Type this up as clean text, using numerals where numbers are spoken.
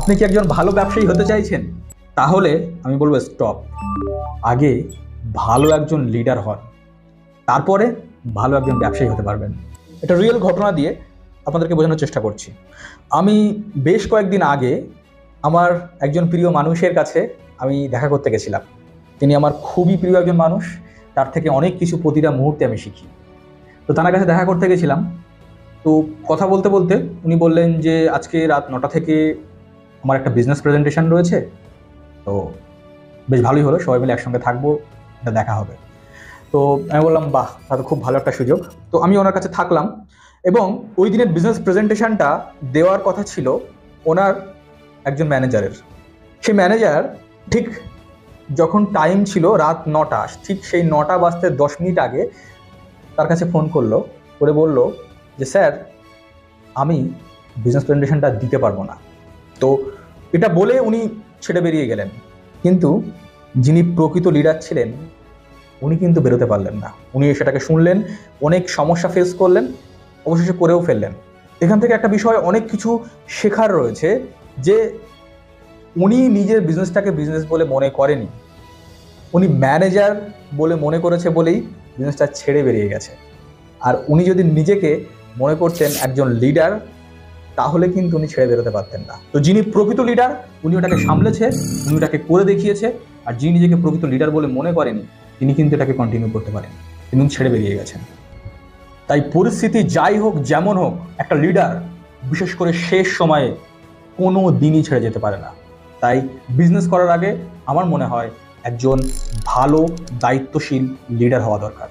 আপনি কি একজন ভালো ব্যবসায়ী হতে চাইছেন? তাহলে আমি বলবো স্টপ। আগে ভালো একজন লিডার হন, তারপরে ভালো একজন ব্যবসায়ী হতে পারবেন। এটা রিয়েল ঘটনা দিয়ে আপনাদেরকে বোঝানোর চেষ্টা করছি। আমি বেশ কয়েকদিন আগে আমার একজন প্রিয় মানুষের কাছে আমি দেখা করতে গেছিলাম। তিনি আমার খুবই প্রিয় একজন মানুষ, তার থেকে অনেক কিছু প্রতিটা মুহূর্তে আমি শিখি। তো তার কাছে দেখা করতে গেছিলাম। তো কথা বলতে বলতে উনি বললেন যে আজকে রাত 9টা থেকে আমার একটা বিজনেস প্রেজেন্টেশন রয়েছে। তো বেশ ভালোই হলো, সবাই মিলে একসঙ্গে থাকবো, এটা দেখা হবে। তো আমি বললাম বাহ, তাহলে খুব ভালো একটা সুযোগ। তো আমি ওনার কাছে থাকলাম এবং ওই দিনের বিজনেস প্রেজেন্টেশনটা দেওয়ার কথা ছিল ওনার একজন ম্যানেজারের। সেই ম্যানেজার ঠিক যখন টাইম ছিল রাত 9টা, ঠিক সেই 9টা বাজতে 10 মিনিট আগে তার কাছে ফোন করলো, করে বলল যে স্যার, আমি বিজনেস প্রেজেন্টেশনটা দিতে পারবো না। তো এটা বলে উনি ছেড়ে বেরিয়ে গেলেন, কিন্তু যিনি প্রকৃত লিডার ছিলেন উনি কিন্তু বেরোতে পারলেন না। উনি সেটাকে শুনলেন, অনেক সমস্যা ফেস করলেন, অবশেষে করেও ফেললেন। এখান থেকে একটা বিষয় অনেক কিছু শেখার রয়েছে, যে উনি নিজের বিজনেসটাকে বিজনেস বলে মনে করেনি, উনি ম্যানেজার বলে মনে করেছে বলেই বিজনেসটা ছেড়ে বেরিয়ে গেছে। আর উনি যদি নিজেকে মনে করতেন একজন লিডার, তাহলে কিন্তু উনি ছেড়ে বেরোতে পারতেন না। তো যিনি প্রকৃত লিডার উনি ওটাকে সামলেছে, উনি ওটাকে করে দেখিয়েছে। আর যিনি নিজেকে প্রকৃত লিডার বলে মনে করেনি, তিনি কিন্তু এটাকে কন্টিনিউ করতে পারেন, তিনি ছেড়ে বেরিয়ে গেছেন। তাই পরিস্থিতি যাই হোক, যেমন হোক, একটা লিডার বিশেষ করে শেষ সময়ে কোনো দিনই ছেড়ে যেতে পারে না। তাই বিজনেস করার আগে আমার মনে হয় একজন ভালো দায়িত্বশীল লিডার হওয়া দরকার।